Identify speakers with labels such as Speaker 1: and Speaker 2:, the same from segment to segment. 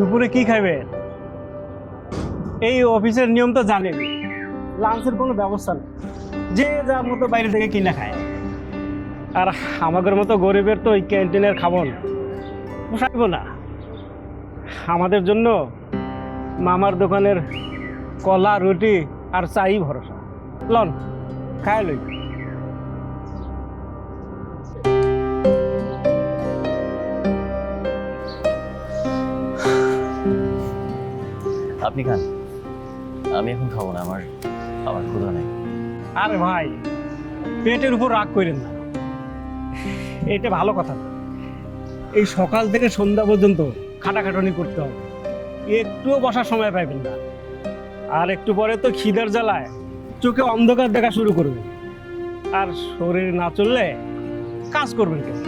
Speaker 1: দুপুরে কি খাবে? এই অফিসের নিয়ম তো জানেন, লাঞ্চের কোনো ব্যবস্থা নেই, যে যার মতো বাইরে থেকে কিনে খায়। আর আমাদের মতো গরিবের তো ওই ক্যান্টিনের খাবার পোষাইব না। আমাদের জন্য মামার দোকানের কলা রুটি আর চাই ভরসা। লন খায় লই।
Speaker 2: আপনি খান, আমি এখন খাবো না, আমার আমার ক্ষুধা নেই।
Speaker 1: আরে ভাই, পেটের উপর রাগ করেন না, এটা ভালো কথা না। এই সকাল থেকে সন্ধ্যা পর্যন্ত খাটাখাটনি করতে হবে, একটুও বসার সময় পাইবেন না। আর একটু পরে তো খিদের জ্বালায় চোখে অন্ধকার দেখা শুরু করবে, আর শরীর না চললে কাজ করবেন কেন?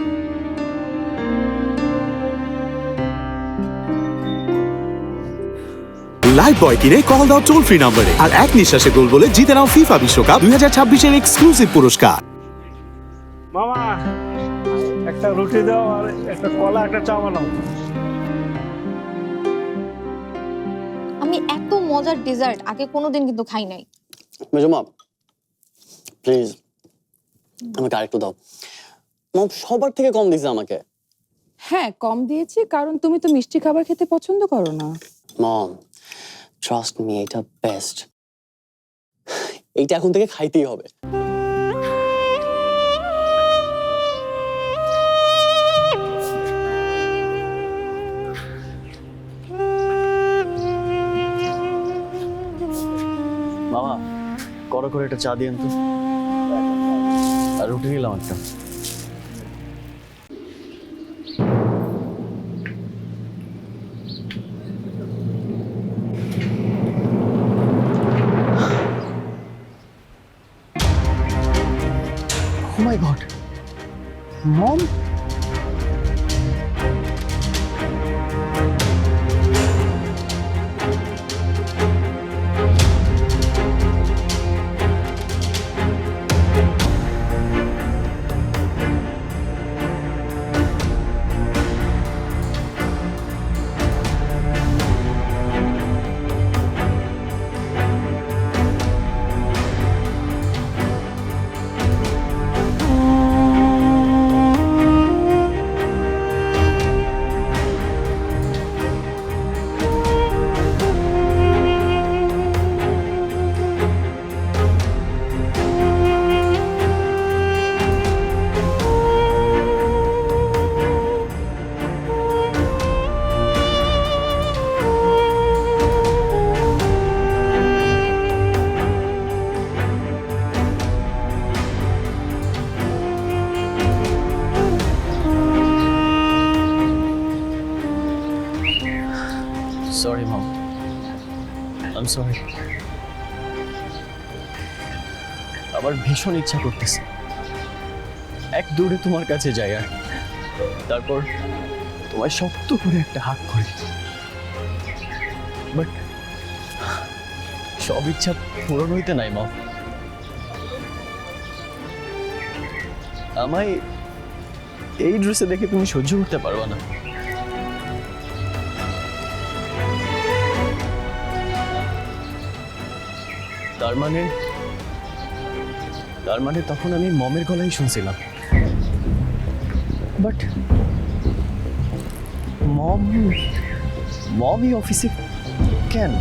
Speaker 3: লাইফ বয় কিনে কল দাও টোল ফ্রি নম্বরে আর এক নিঃশ্বাসে গোল বলে জিতে নাও ফিফা বিশ্বকাপ 2026 এর এক্সক্লুসিভ পুরস্কার।
Speaker 1: মামা, একটা রুটি দাও আর একটা কলা একটা চা বানাও।
Speaker 4: আমি এত মজার ডেজার্ট আগে কোনোদিন কিন্তু খাই নাই।
Speaker 2: মেজমা প্লিজ আমাকে আরেকটু দাও। মম সবার থেকে কম দিছে আমাকে।
Speaker 5: হ্যাঁ, কম দিয়েছি কারণ তুমি তো মিষ্টি খাবার খেতে পছন্দ করো না।
Speaker 2: মম ট্রাস্ট মি, এটা বেস্ট, এইটা এখন থেকে খাইতেই হবে। মামা কড়া করে একটা চা দিয়েন তো, আর রুটি নিলাম একটা। Oh my God, Mom! Sorry, Mom. I'm sorry. আমার ভীষণ ইচ্ছা করতেছে এক দৌড়ে তোমার কাছে যাই, আর তারপর তোমায় শক্ত করে একটা হাত করি, বাট সব ইচ্ছা পূরণ হইতে নাই। মম, আমায় এই ড্রেসে দেখে তুমি সহ্য করতে পারবা না। তার মানে তখন আমি মমের গলাই শুনছিলাম, বাট মমই অফিসে কেন?